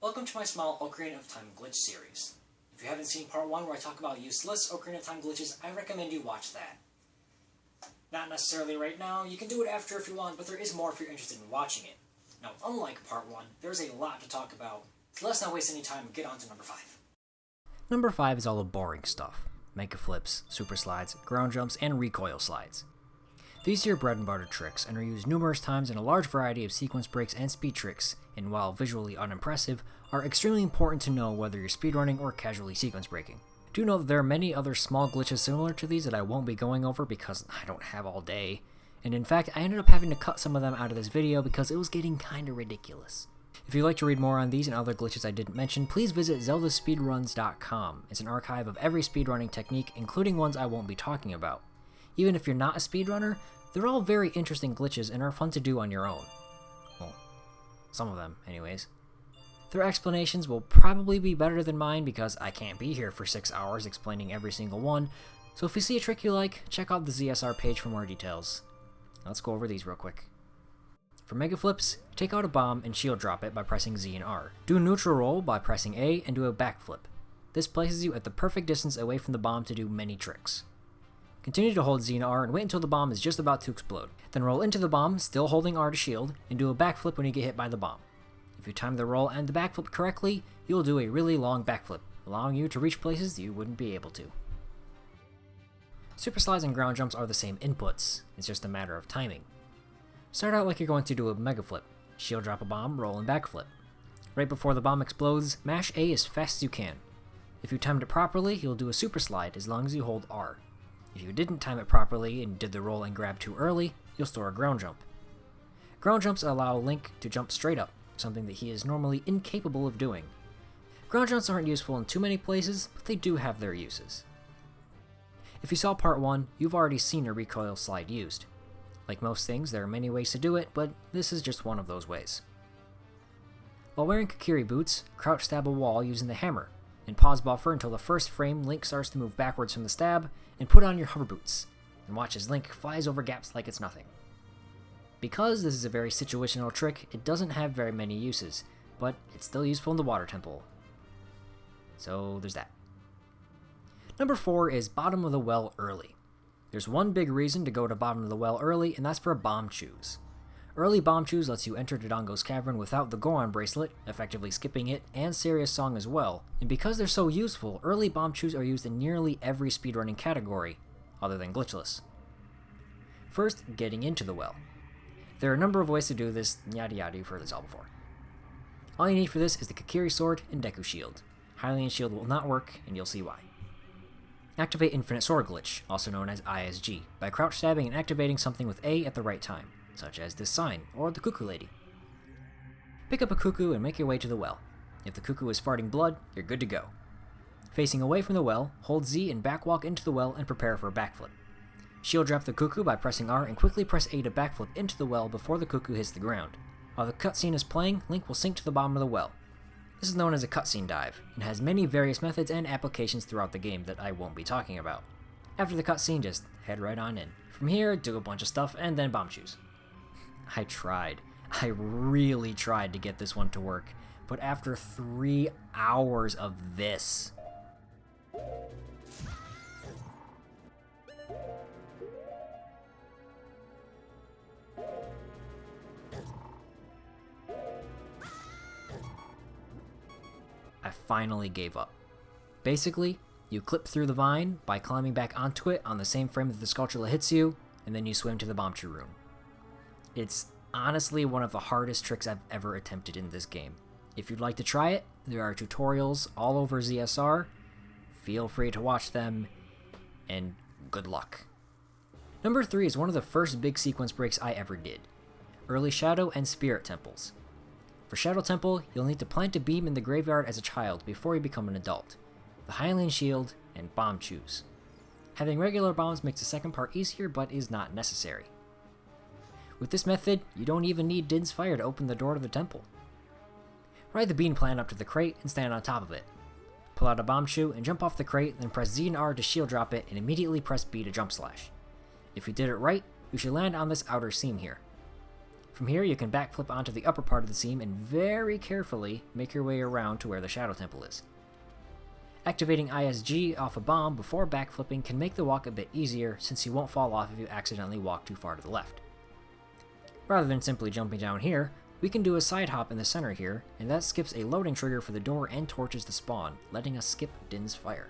Welcome to my small Ocarina of Time glitch series. If you haven't seen part 1 where I talk about useless Ocarina of Time glitches, I recommend you watch that. Not necessarily right now, you can do it after if you want, but there is more if you're interested in watching it. Now, unlike part 1, there's a lot to talk about, so let's not waste any time and get on to number 5. Number 5 is all the boring stuff. Mega flips, super slides, ground jumps, and recoil slides. These are your bread and butter tricks and are used numerous times in a large variety of sequence breaks and speed tricks, and while visually unimpressive, are extremely important to know whether you're speedrunning or casually sequence breaking. Do know that there are many other small glitches similar to these that I won't be going over because I don't have all day, and in fact I ended up having to cut some of them out of this video because it was getting kinda ridiculous. If you'd like to read more on these and other glitches I didn't mention, please visit zeldaspeedruns.com. It's an archive of every speedrunning technique, including ones I won't be talking about. Even if you're not a speedrunner, they're all very interesting glitches and are fun to do on your own. Well, some of them, anyways. Their explanations will probably be better than mine because I can't be here for 6 hours explaining every single one, so if you see a trick you like, check out the ZSR page for more details. Let's go over these real quick. For mega flips, take out a bomb and shield drop it by pressing Z and R. Do a neutral roll by pressing A and do a backflip. This places you at the perfect distance away from the bomb to do many tricks. Continue to hold Z and R and wait until the bomb is just about to explode. Then roll into the bomb, still holding R to shield, and do a backflip when you get hit by the bomb. If you time the roll and the backflip correctly, you'll do a really long backflip, allowing you to reach places you wouldn't be able to. Super slides and ground jumps are the same inputs, it's just a matter of timing. Start out like you're going to do a mega flip. Shield drop a bomb, roll and backflip. Right before the bomb explodes, mash A as fast as you can. If you timed it properly, you'll do a super slide as long as you hold R. If you didn't time it properly and did the roll and grab too early, you'll store a ground jump. Ground jumps allow Link to jump straight up, something that he is normally incapable of doing. Ground jumps aren't useful in too many places, but they do have their uses. If you saw part 1, you've already seen a recoil slide used. Like most things, there are many ways to do it, but this is just one of those ways. While wearing Kakiri boots, crouch stab a wall using the hammer, and pause buffer until the first frame Link starts to move backwards from the stab, and put on your hover boots, and watch as Link flies over gaps like it's nothing. Because this is a very situational trick, it doesn't have very many uses, but it's still useful in the water temple. So there's that. Number 4 is bottom of the well early. There's one big reason to go to bottom of the well early, and that's for bomb choose. Early bomb choose lets you enter Dodongo's cavern without the Goron bracelet, effectively skipping it, and Serious Song as well, and because they're so useful, early bomb choose are used in nearly every speedrunning category, other than glitchless. First, getting into the well. There are a number of ways to do this, yada yada, you've heard this all before. All you need for this is the Kakiri sword and Deku shield. Hylian shield will not work, and you'll see why. Activate Infinite Sword Glitch, also known as ISG, by crouch stabbing and activating something with A at the right time, such as this sign, or the Cuckoo Lady. Pick up a cuckoo and make your way to the well. If the cuckoo is farting blood, you're good to go. Facing away from the well, hold Z and backwalk into the well and prepare for a backflip. Shield drop the cuckoo by pressing R and quickly press A to backflip into the well before the cuckoo hits the ground. While the cutscene is playing, Link will sink to the bottom of the well. This is known as a cutscene dive, and has many various methods and applications throughout the game that I won't be talking about. After the cutscene, just head right on in. From here, do a bunch of stuff, and then bomb choose. I tried. I really tried to get this one to work, but after 3 hours of this... I finally gave up. Basically, you clip through the vine by climbing back onto it on the same frame that the Skulltula hits you, and then you swim to the Bombchu room. It's honestly one of the hardest tricks I've ever attempted in this game. If you'd like to try it, there are tutorials all over ZSR. Feel free to watch them, and good luck. Number 3 is one of the first big sequence breaks I ever did. Early Shadow and Spirit Temples. For Shadow Temple, you'll need to plant a beam in the graveyard as a child before you become an adult. The Hylian Shield, and bomb choose. Having regular bombs makes the second part easier, but is not necessary. With this method, you don't even need Din's Fire to open the door to the temple. Ride the bean plant up to the crate and stand on top of it. Pull out a bomb shoe and jump off the crate, then press Z and R to shield drop it, and immediately press B to jump slash. If you did it right, you should land on this outer seam here. From here, you can backflip onto the upper part of the seam and very carefully make your way around to where the Shadow Temple is. Activating ISG off a bomb before backflipping can make the walk a bit easier since you won't fall off if you accidentally walk too far to the left. Rather than simply jumping down here, we can do a side hop in the center here, and that skips a loading trigger for the door and torches to spawn, letting us skip Din's Fire.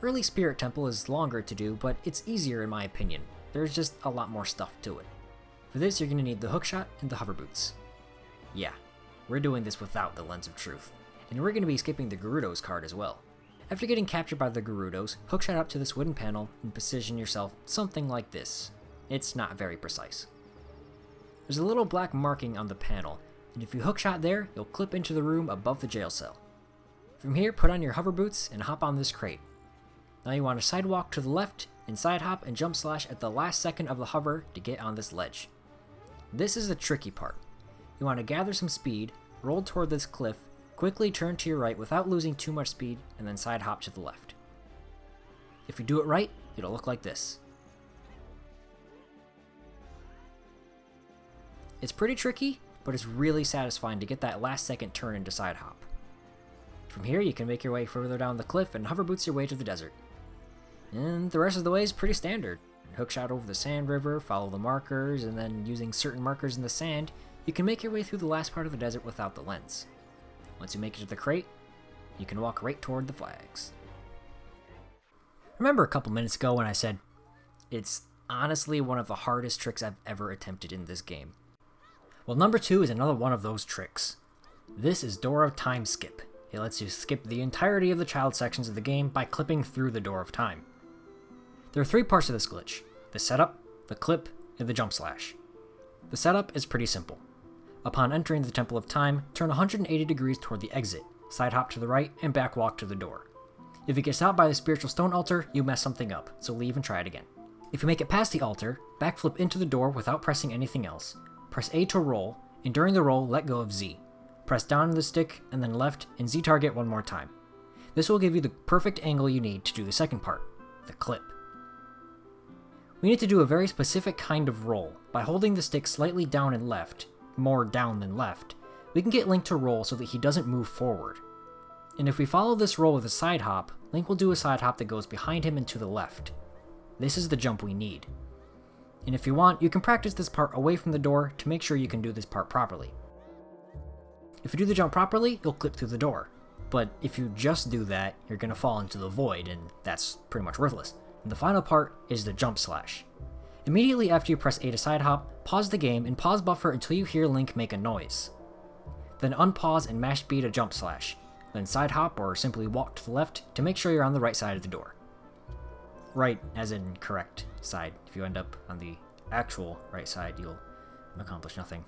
Early Spirit Temple is longer to do, but it's easier in my opinion. There's just a lot more stuff to it. For this, you're going to need the hookshot and the hover boots. Yeah, we're doing this without the Lens of Truth, and we're going to be skipping the Gerudo's card as well. After getting captured by the Gerudos, hookshot up to this wooden panel and position yourself something like this. It's not very precise. There's a little black marking on the panel, and if you hookshot there, you'll clip into the room above the jail cell. From here, put on your hover boots and hop on this crate. Now you want to sidewalk to the left, and side hop and jump slash at the last second of the hover to get on this ledge. This is the tricky part. You want to gather some speed, roll toward this cliff, quickly turn to your right without losing too much speed, and then side hop to the left. If you do it right, it'll look like this. It's pretty tricky, but it's really satisfying to get that last second turn into side hop. From here, you can make your way further down the cliff and hover boots your way to the desert. And the rest of the way is pretty standard. Hookshot over the sand river, follow the markers, and then using certain markers in the sand, you can make your way through the last part of the desert without the lens. Once you make it to the crate, you can walk right toward the flags. Remember a couple minutes ago when I said, it's honestly one of the hardest tricks I've ever attempted in this game. Well, number 2 is another one of those tricks. This is Door of Time Skip. It lets you skip the entirety of the child sections of the game by clipping through the Door of Time. There are 3 parts to this glitch: the setup, the clip, and the jump slash. The setup is pretty simple. Upon entering the Temple of Time, turn 180 degrees toward the exit, side hop to the right, and back walk to the door. If you get stopped by the spiritual stone altar, you mess something up, so leave and try it again. If you make it past the altar, backflip into the door without pressing anything else. Press A to roll, and during the roll, let go of Z. Press down on the stick, and then left, and Z target one more time. This will give you the perfect angle you need to do the second part, the clip. We need to do a very specific kind of roll. By holding the stick slightly down and left, more down than left, we can get Link to roll so that he doesn't move forward. And if we follow this roll with a side hop, Link will do a side hop that goes behind him and to the left. This is the jump we need. And if you want, you can practice this part away from the door to make sure you can do this part properly. If you do the jump properly, you'll clip through the door. But if you just do that, you're going to fall into the void, and that's pretty much worthless. And the final part is the jump slash. Immediately after you press A to side hop, pause the game and pause buffer until you hear Link make a noise. Then unpause and mash B to jump slash. Then side hop or simply walk to the left to make sure you're on the right side of the door. Right, as in correct side. If you end up on the actual right side, you'll accomplish nothing.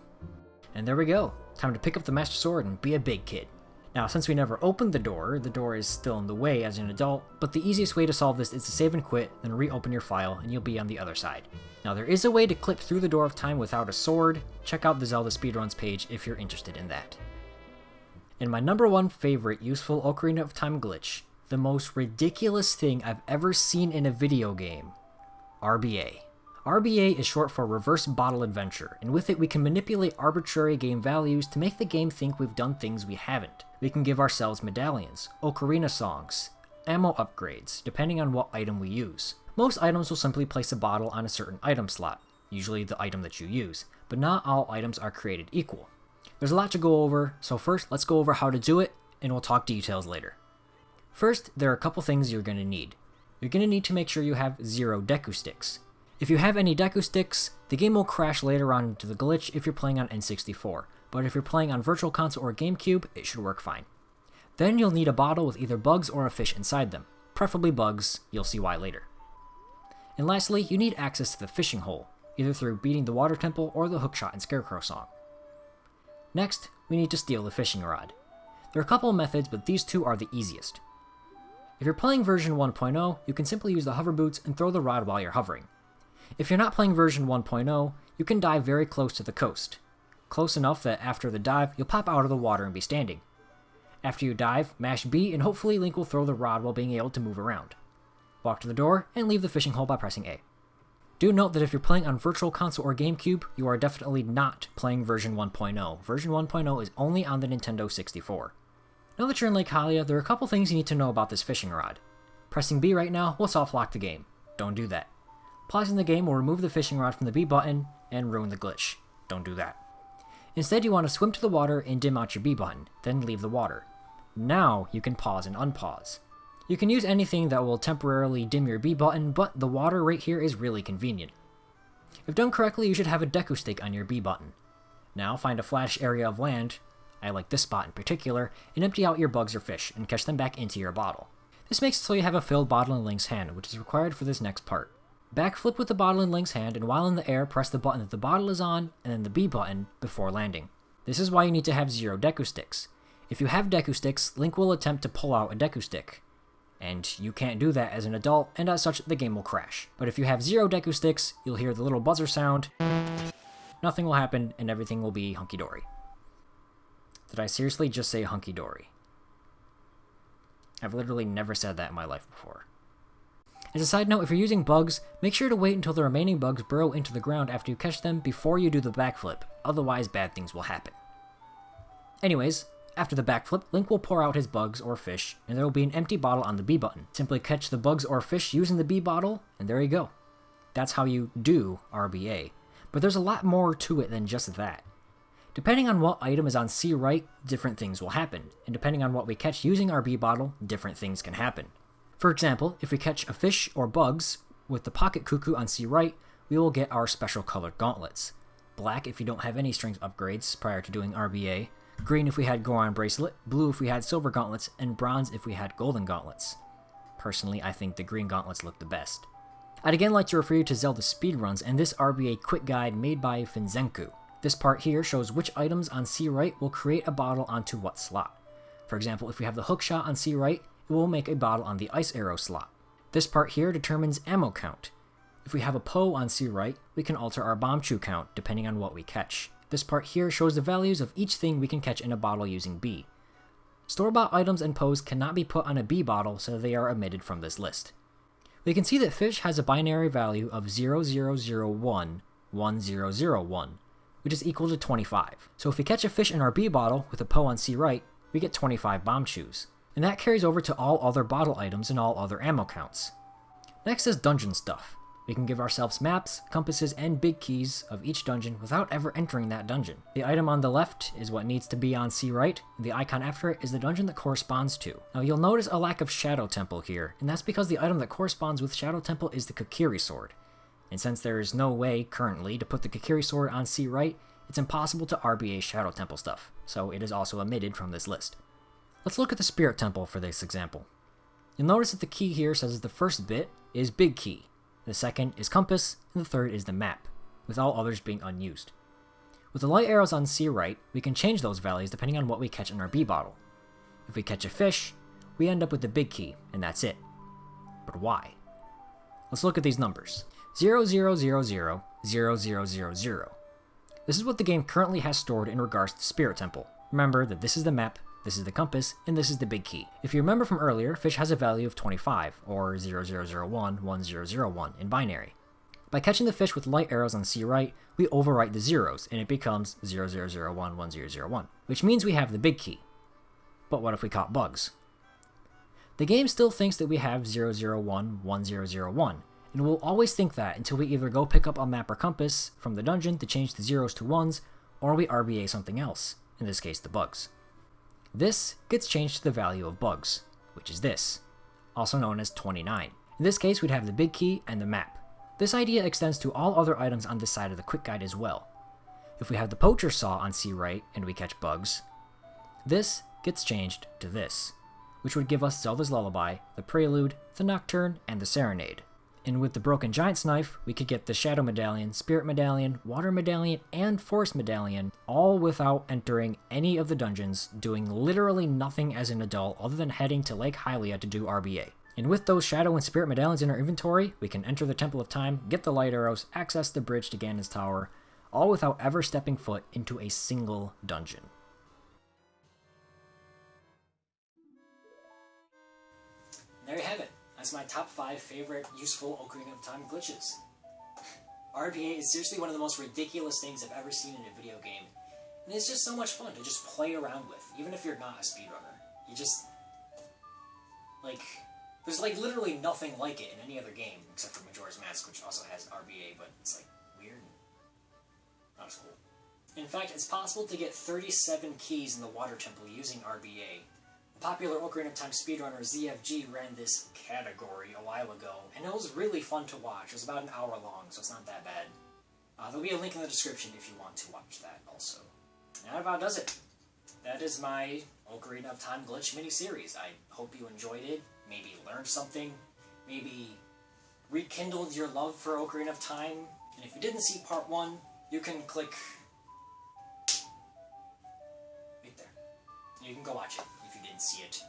And there we go. Time to pick up the Master Sword and be a big kid. Now, since we never opened the door is still in the way as an adult, but the easiest way to solve this is to save and quit, then reopen your file, and you'll be on the other side. Now, there is a way to clip through the Door of Time without a sword. Check out the Zelda Speedruns page if you're interested in that. And my number 1 favorite useful Ocarina of Time glitch, the most ridiculous thing I've ever seen in a video game, RBA. RBA is short for Reverse Bottle Adventure, and with it we can manipulate arbitrary game values to make the game think we've done things we haven't. We can give ourselves medallions, ocarina songs, ammo upgrades, depending on what item we use. Most items will simply place a bottle on a certain item slot, usually the item that you use, but not all items are created equal. There's a lot to go over, so first let's go over how to do it, and we'll talk details later. First, there are a couple things you're going to need. You're going to need to make sure you have 0 Deku Sticks. If you have any Deku Sticks, the game will crash later on into the glitch if you're playing on N64, but if you're playing on Virtual Console or GameCube, it should work fine. Then you'll need a bottle with either bugs or a fish inside them, preferably bugs, you'll see why later. And lastly, you need access to the fishing hole, either through beating the Water Temple or the hookshot and Scarecrow song. Next, we need to steal the fishing rod. There are a couple of methods, but these 2 are the easiest. If you're playing version 1.0, you can simply use the hover boots and throw the rod while you're hovering. If you're not playing version 1.0, you can dive very close to the coast. Close enough that after the dive, you'll pop out of the water and be standing. After you dive, mash B and hopefully Link will throw the rod while being able to move around. Walk to the door and leave the fishing hole by pressing A. Do note that if you're playing on Virtual Console or GameCube, you are definitely not playing version 1.0. Version 1.0 is only on the Nintendo 64. Now that you're in Lake Hylia, there are a couple things you need to know about this fishing rod. Pressing B right now will soft lock the game. Don't do that. Pausing the game will remove the fishing rod from the B button and ruin the glitch. Don't do that. Instead, you want to swim to the water and dim out your B button, then leave the water. Now you can pause and unpause. You can use anything that will temporarily dim your B button, but the water right here is really convenient. If done correctly, you should have a deku stick on your B button. Now find a flash area of land, I like this spot in particular, and empty out your bugs or fish and catch them back into your bottle. This makes it so you have a filled bottle in Link's hand, which is required for this next part. Backflip with the bottle in Link's hand, and while in the air, press the button that the bottle is on, and then the B button before landing. This is why you need to have 0 deku sticks. If you have deku sticks, Link will attempt to pull out a deku stick. And you can't do that as an adult, and as such, the game will crash. But if you have 0 deku sticks, you'll hear the little buzzer sound, nothing will happen, and everything will be hunky-dory. Did I seriously just say hunky-dory? I've literally never said that in my life before. As a side note, if you're using bugs, make sure to wait until the remaining bugs burrow into the ground after you catch them before you do the backflip, otherwise bad things will happen. Anyways, after the backflip, Link will pour out his bugs or fish, and there will be an empty bottle on the B button. Simply catch the bugs or fish using the B bottle, and there you go. That's how you do RBA. But there's a lot more to it than just that. Depending on what item is on C right, different things will happen, and depending on what we catch using our B bottle, different things can happen. For example, if we catch a fish or bugs with the pocket cuckoo on C right, we will get our special colored gauntlets. Black if you don't have any strength upgrades prior to doing RBA, green if we had Goron bracelet, blue if we had silver gauntlets, and bronze if we had golden gauntlets. Personally, I think the green gauntlets look the best. I'd again like to refer you to Zelda speedruns and this RBA quick guide made by Finzenku. This part here shows which items on C right will create a bottle onto what slot. For example, if we have the hook shot on C right, it will make a bottle on the ice arrow slot. This part here determines ammo count. If we have a Poe on C right, we can alter our bomb chew count depending on what we catch. This part here shows the values of each thing we can catch in a bottle using B. Store-bought items and Poes cannot be put on a B bottle, so they are omitted from this list. We can see that fish has a binary value of 00011001, which is equal to 25. So if we catch a fish in our B bottle with a Poe on C right, we get 25 bomb chews. And that carries over to all other bottle items and all other ammo counts. Next is dungeon stuff. We can give ourselves maps, compasses, and big keys of each dungeon without ever entering that dungeon. The item on the left is what needs to be on C right, and the icon after it is the dungeon that corresponds to. Now you'll notice a lack of Shadow Temple here, and that's because the item that corresponds with Shadow Temple is the Kokiri Sword. And since there is no way, currently, to put the Kokiri Sword on C right, it's impossible to RBA Shadow Temple stuff, so it is also omitted from this list. Let's look at the Spirit Temple for this example. You'll notice that the key here says the first bit is Big Key, the second is Compass, and the third is the map, with all others being unused. With the light arrows on C right, we can change those values depending on what we catch in our B bottle. If we catch a fish, we end up with the Big Key, and that's it. But why? Let's look at these numbers. 00000000. This is what the game currently has stored in regards to Spirit Temple. Remember that this is the map, this is the compass, and this is the big key. If you remember from earlier, fish has a value of 25, or 00011001 in binary. By catching the fish with light arrows on C right, we overwrite the zeros, and it becomes 00011001, which means we have the big key. But what if we caught bugs? The game still thinks that we have 00011001, and we'll always think that until we either go pick up a map or compass from the dungeon to change the zeros to ones, or we RBA something else, in this case the bugs. This gets changed to the value of bugs, which is this, also known as 29. In this case, we'd have the big key and the map. This idea extends to all other items on this side of the quick guide as well. If we have the poacher saw on C right and we catch bugs, this gets changed to this, which would give us Zelda's Lullaby, the Prelude, the Nocturne, and the Serenade. And with the Broken Giant's Knife, we could get the Shadow Medallion, Spirit Medallion, Water Medallion, and Forest Medallion, all without entering any of the dungeons, doing literally nothing as an adult other than heading to Lake Hylia to do RBA. And with those Shadow and Spirit Medallions in our inventory, we can enter the Temple of Time, get the light arrows, access the bridge to Ganon's Tower, all without ever stepping foot into a single dungeon. There you have it. That's my top 5 favorite useful Ocarina of Time glitches. RBA is seriously one of the most ridiculous things I've ever seen in a video game. And it's just so much fun to just play around with, even if you're not a speedrunner. You just... like... there's like literally nothing like it in any other game, except for Majora's Mask, which also has RBA, but it's like weird. Not as cool. In fact, it's possible to get 37 keys in the Water Temple using RBA. The popular Ocarina of Time speedrunner ZFG ran this category a while ago, and it was really fun to watch. It was about an hour long, so it's not that bad. There'll be a link in the description if you want to watch that also. And that about does it. That is my Ocarina of Time Glitch mini-series. I hope you enjoyed it, maybe learned something, maybe rekindled your love for Ocarina of Time. And if you didn't see part 1, you can click right there. You can go watch it if you didn't see it.